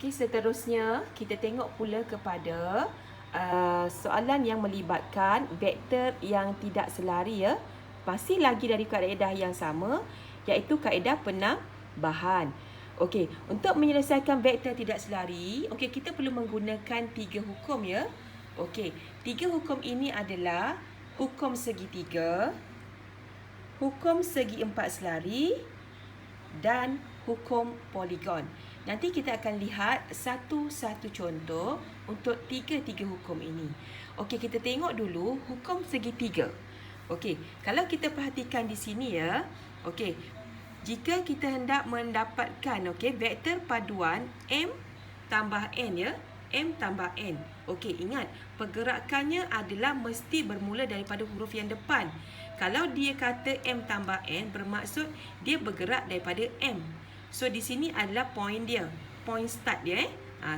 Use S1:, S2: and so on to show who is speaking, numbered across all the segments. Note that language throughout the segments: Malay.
S1: Okey, seterusnya kita tengok pula kepada soalan yang melibatkan vektor yang tidak selari ya. Masih lagi dari kaedah yang sama, iaitu kaedah penambahan. Okey, untuk menyelesaikan vektor tidak selari, okey, kita perlu menggunakan 3 hukum ya. Okey, 3 hukum ini adalah hukum segitiga, hukum segi empat selari dan hukum poligon. Nanti kita akan lihat satu-satu contoh untuk tiga-tiga hukum ini. Okey, kita tengok dulu hukum segitiga. Okey, kalau kita perhatikan di sini ya. Okey, jika kita hendak mendapatkan vektor paduan M tambah N ya. M tambah N. Okey, ingat pergerakannya adalah mesti bermula daripada huruf yang depan. Kalau dia kata M tambah N, bermaksud dia bergerak daripada M. So, di sini adalah point dia. Point start dia.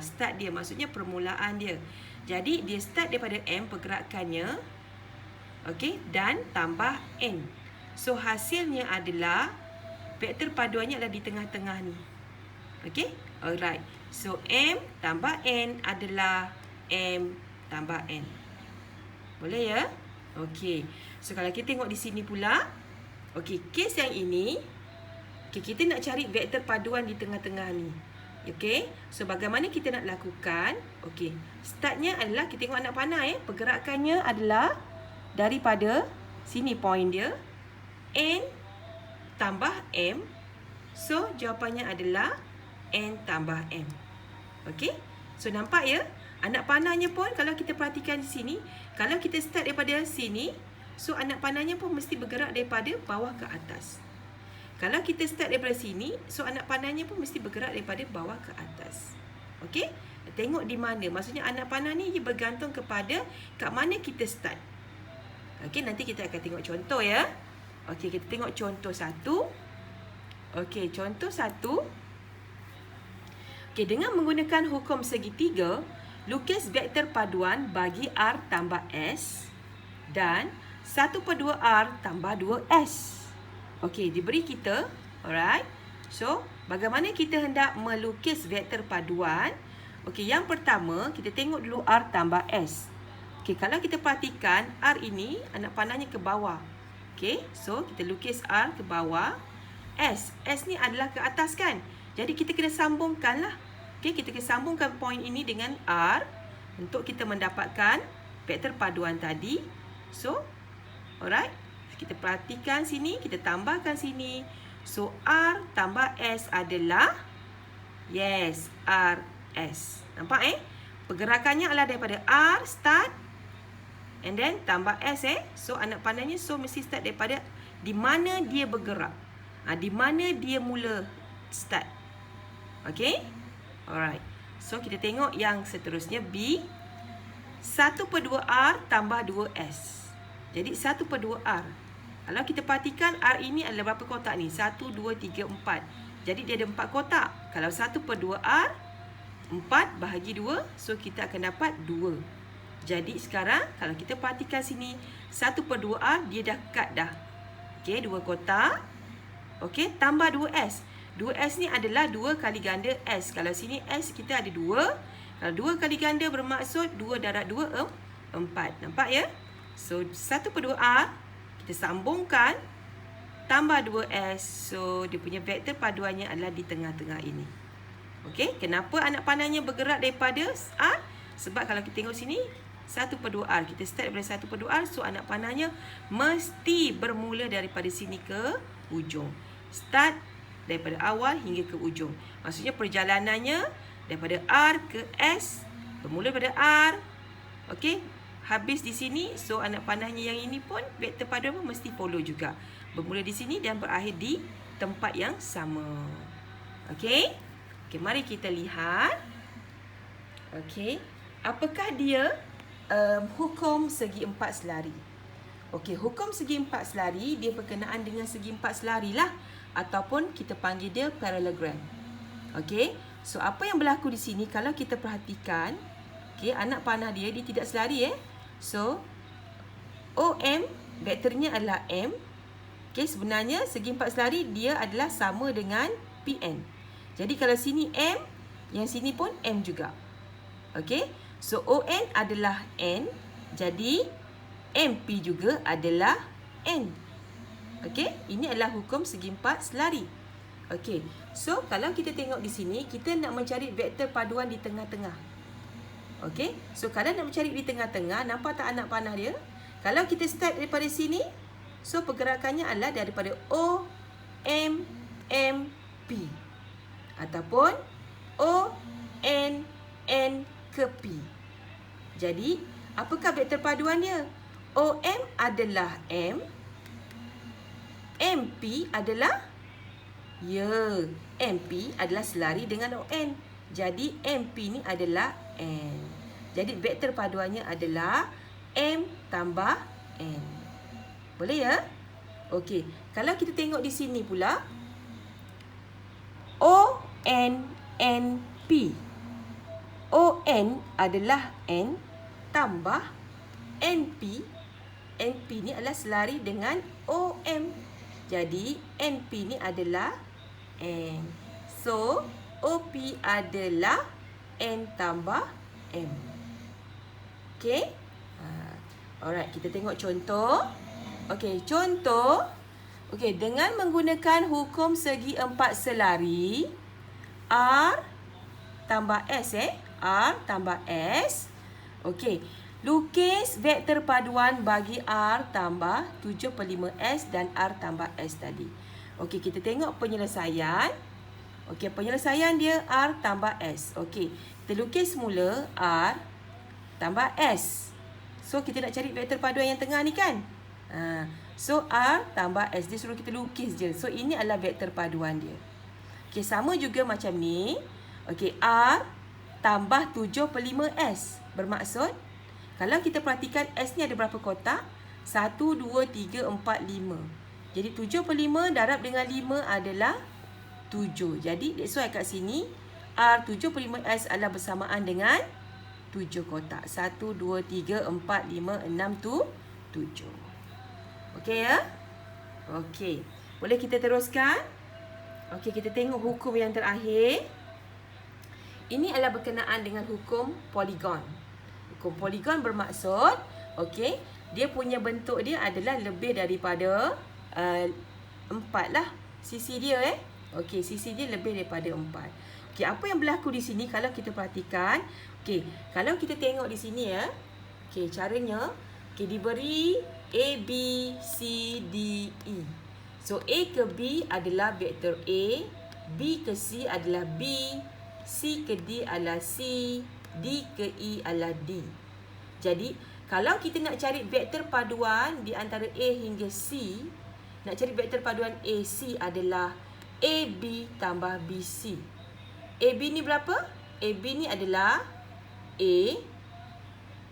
S1: Start dia maksudnya permulaan dia. Jadi, dia start daripada M pergerakannya. Okey, dan tambah N. So, hasilnya adalah vektor paduannya adalah di tengah-tengah ni. Okey, alright. So, M tambah N adalah M tambah N. Boleh ya? Okey. So, kalau kita tengok di sini pula. Okey, kes yang ini. Okey, kita nak cari vektor paduan di tengah-tengah ni. Okey, so bagaimana kita nak lakukan? Okey, startnya adalah kita tengok anak panah pergerakannya adalah daripada sini point dia. N tambah M. So, jawapannya adalah N tambah M. Okey, so nampak ya? Anak panahnya pun kalau kita perhatikan di sini, kalau kita start daripada sini, so anak panahnya pun mesti bergerak daripada bawah ke atas. Kalau kita start daripada sini, so anak panahnya pun mesti bergerak daripada bawah ke atas. Okey? Tengok di mana. Maksudnya anak panah ni dia bergantung kepada kat mana kita start. Okey, nanti kita akan tengok contoh ya. Okey, kita tengok contoh satu. Okey, contoh satu. Okey, dengan menggunakan hukum segitiga, lukis vektor paduan bagi R tambah S dan 1/2R tambah 2S. Okey, diberi kita. Alright. So, bagaimana kita hendak melukis vektor paduan? Okey, yang pertama, kita tengok dulu R tambah S. Okey, kalau kita perhatikan, R ini anak panahnya ke bawah. Okey, so kita lukis R ke bawah. S ni adalah ke atas kan? Jadi, kita kena sambungkan lah. Okey, kita kena sambungkan point ini dengan R untuk kita mendapatkan vektor paduan tadi. So, alright. Kita perhatikan sini, kita tambahkan sini. So, R tambah S adalah, yes, RS. Nampak Pergerakannya adalah daripada R, start. And then, tambah S So, anak panahnya, so mesti start daripada di mana dia bergerak. Di mana dia mula start. Okay? Alright. So, kita tengok yang seterusnya, B. 1/2R tambah 2S. Jadi, 1/2R. Kalau kita perhatikan R ini adalah berapa kotak ni? 1, 2, 3, 4. Jadi dia ada 4 kotak. Kalau 1/2R, 4 bahagi 2. So kita akan dapat 2. Jadi sekarang kalau kita perhatikan sini, 1/2R dia dah cut dah. Okey, 2 kotak. Okey, tambah 2S. 2S ni adalah 2 kali ganda S. Kalau sini S kita ada 2. Kalau 2 kali ganda bermaksud 2 darab 2, 4. Nampak ya? So 1/2R. Kita sambungkan, tambah 2S. So, dia punya vektor paduannya adalah di tengah-tengah ini. Okey, kenapa anak panahnya bergerak daripada R? Sebab kalau kita tengok sini, 1/2R. Kita start daripada 1/2R. So, anak panahnya mesti bermula daripada sini ke ujung. Start daripada awal hingga ke ujung. Maksudnya perjalanannya daripada R ke S. Bermula daripada R. Okey. Habis di sini, so anak panahnya yang ini pun vektor paduan pun mesti follow juga. Bermula di sini dan berakhir di tempat yang sama. Okey? Okey, mari kita lihat. Okey, apakah dia hukum segi empat selari? Okey, hukum segi empat selari dia berkenaan dengan segi empat selari lah, ataupun kita panggil dia parallelogram. Okey, so apa yang berlaku di sini kalau kita perhatikan, okey, anak panah dia tidak selari So, OM, vektornya adalah M. Okay, sebenarnya segi empat selari dia adalah sama dengan PN. Jadi, kalau sini M, Yang sini pun M juga. Okey. So ON adalah N. Jadi MP juga adalah N. Okey. Ini adalah hukum segi empat selari. Okey. So kalau kita tengok di sini, kita nak mencari vektor paduan di tengah-tengah. Okey. So kalau nak mencari di tengah-tengah, nampak tak anak panah dia? Kalau kita start daripada sini, so pergerakannya adalah daripada O, M, M, P. Ataupun O, N, N ke P. Jadi, apakah vektor paduan dia? OM adalah M. MP adalah? Ya, MP adalah selari dengan ON. Jadi, MP ni adalah N. Jadi, vektor paduannya adalah M tambah N. Boleh ya? Okey, kalau kita tengok di sini pula, O, N, N, P. ON adalah N tambah NP. NP ni adalah selari dengan OM. Jadi, NP ni adalah N. So, OP adalah N tambah M. Okey? Alright, kita tengok contoh. Okey, contoh. Okey, dengan menggunakan hukum segi empat selari, R tambah S R tambah S. Okey, lukis vektor paduan bagi R tambah 7/5S dan R tambah S tadi. Okey, kita tengok penyelesaian. Okey, penyelesaian dia R tambah S. Okey, kita lukis semula R tambah S. So, kita nak cari vektor paduan yang tengah ni kan? So, R tambah S. Dia suruh kita lukis je. So, ini adalah vektor paduan dia. Okey, sama juga macam ni. Okey, R tambah 7/5S. Bermaksud, kalau kita perhatikan S ni ada berapa kotak? 1, 2, 3, 4, 5. Jadi 7/5 darab dengan 5 adalah 7. Jadi that's why kat sini R 7/5S adalah bersamaan dengan 7 kotak. 1, 2, 3, 4, 5, 6, 7. Okey ya? Okey. Boleh kita teruskan? Okey, kita tengok hukum yang terakhir. Ini adalah berkenaan dengan hukum poligon. Hukum poligon bermaksud, okey, dia punya bentuk dia adalah lebih daripada 4 lah sisi dia Okey, sisi dia lebih daripada 4. Okey, apa yang berlaku di sini kalau kita perhatikan? Okey, kalau kita tengok di sini okey, caranya diberi A, B, C, D, E. So A ke B adalah vektor A, B ke C adalah B, C ke D adalah C, D ke E adalah D. Jadi, kalau kita nak cari vektor paduan di antara A hingga C, nak cari vektor paduan AC adalah AB tambah BC. AB ni berapa? AB ni adalah A,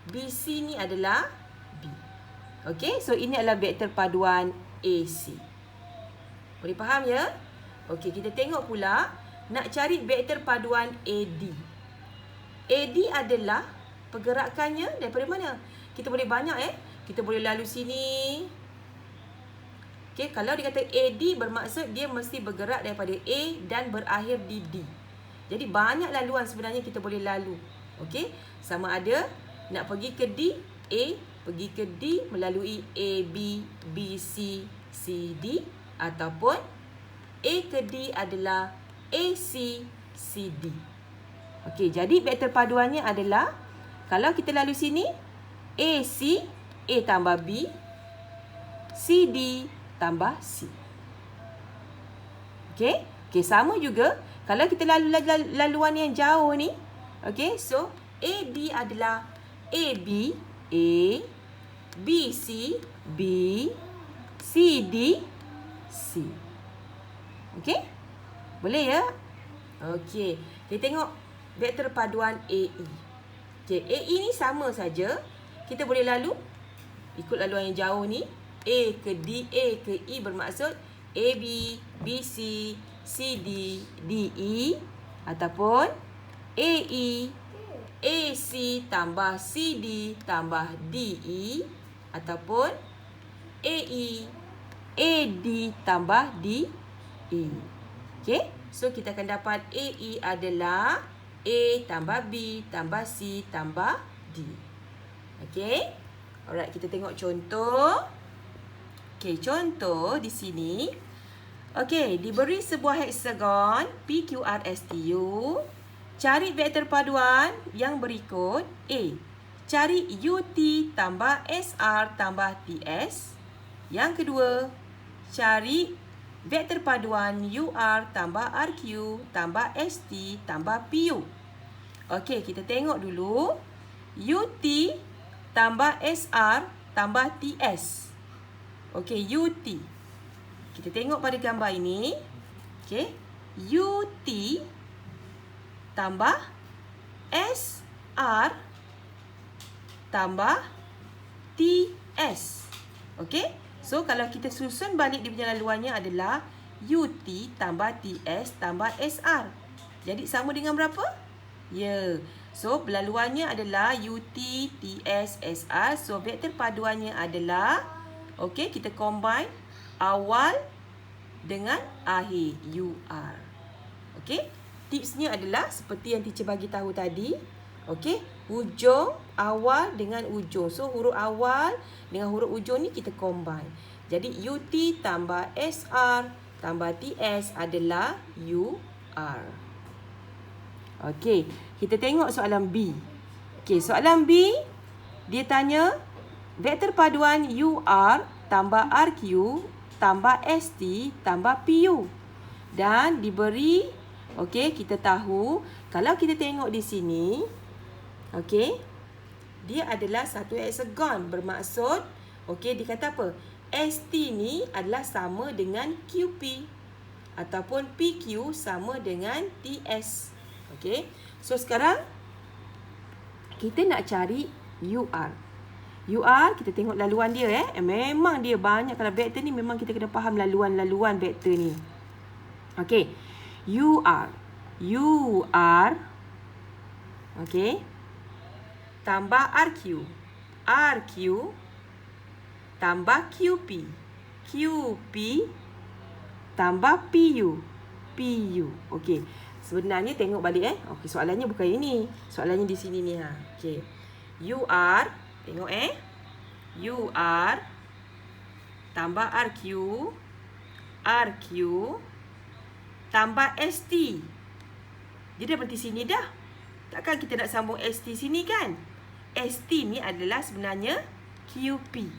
S1: BC ni adalah B. Okey, so ini adalah vektor paduan AC. Boleh faham ya? Okey, kita tengok pula nak cari vektor paduan AD. AD adalah pergerakannya daripada mana? Kita boleh banyak Kita boleh lalu sini. Okey, kalau dia kata AD bermaksud dia mesti bergerak daripada A dan berakhir di D. Jadi banyak laluan sebenarnya kita boleh lalu. Okey, sama ada nak pergi ke D, A, pergi ke D melalui A, B, B, C, C, D, ataupun A ke D adalah AC, CD. Okey, jadi vektor paduannya adalah kalau kita lalu sini AC, A tambah B, CD tambah C. Okey, sama juga kalau kita lalu laluan yang jauh ni. Okey, so AD adalah AB, A, BC, B, CD, C. Okey? Boleh ya? Okey. Kita tengok vektor paduan AE. Okey, AE ni sama saja. Kita boleh lalu ikut laluan yang jauh ni. A ke D, A ke E bermaksud AB, BC, CD, DE ataupun AE, AC tambah CD tambah DE ataupun AE, AD tambah DE. Okey, so kita akan dapat AE adalah A tambah B tambah C tambah D. Okey. Alright, kita tengok contoh. Okey, contoh di sini. Okey, diberi sebuah heksagon PQRSTU. Cari vektor paduan yang berikut. A. Cari UT tambah SR tambah TS. Yang kedua, cari vektor paduan UR tambah RQ tambah ST tambah PU. Okey, kita tengok dulu. UT tambah SR tambah TS. Okey, UT. Kita tengok pada gambar ini. Okey, UT tambah SR tambah TS. Okey, so kalau kita susun balik dia punya laluannya adalah UT tambah TS tambah SR. Jadi sama dengan berapa? Ya. So laluannya adalah UT, TS, SR. So vektor paduannya adalah, okey, kita combine awal dengan akhir, UR. Okey, tipsnya adalah seperti yang teacher bagi tahu tadi. Okey, hujung awal dengan ujung. So huruf awal dengan huruf ujung ni kita combine. Jadi UT tambah SR tambah TS adalah UR. Okey, kita tengok soalan B. Okey, soalan B dia tanya vektor paduan UR tambah RQ tambah ST tambah PU. Dan diberi, okey, kita tahu kalau kita tengok di sini, okey, dia adalah satu heksagon. Bermaksud, okey, dia kata apa? ST ni adalah sama dengan QP ataupun PQ sama dengan TS. Okey. So sekarang kita nak cari UR. UR, kita tengok laluan dia memang dia banyak. Kalau vektor ni memang kita kena faham laluan-laluan vektor ni. Okey. UR. Okey. Tambah RQ. RQ tambah QP. QP tambah PU. PU. Okey. Sebenarnya tengok balik Okey, soalannya bukan ini. Soalannya di sini ni Okey. UR, tengok UR tambah RQ. RQ tambah ST. Dia dah berhenti sini dah. Takkan kita nak sambung ST sini kan? ST ni adalah sebenarnya QP.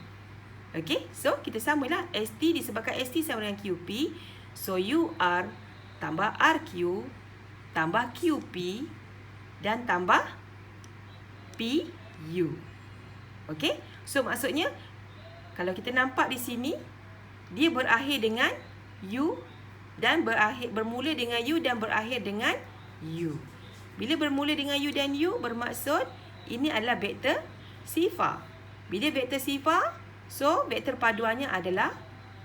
S1: Okey, so kita samalah ST disebabkan ST sama dengan QP. So UR tambah RQ tambah QP dan tambah PU. Okey, so maksudnya kalau kita nampak di sini dia berakhir dengan U dan bermula dengan U dan berakhir dengan U. Bila bermula dengan U dan U bermaksud ini adalah vektor sifar. Bila vektor sifar, so vektor paduannya adalah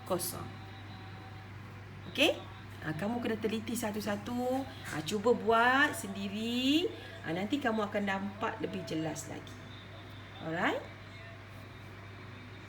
S1: kosong. Okey? Kamu kena teliti satu-satu. Cuba buat sendiri. Nanti kamu akan nampak lebih jelas lagi. Alright?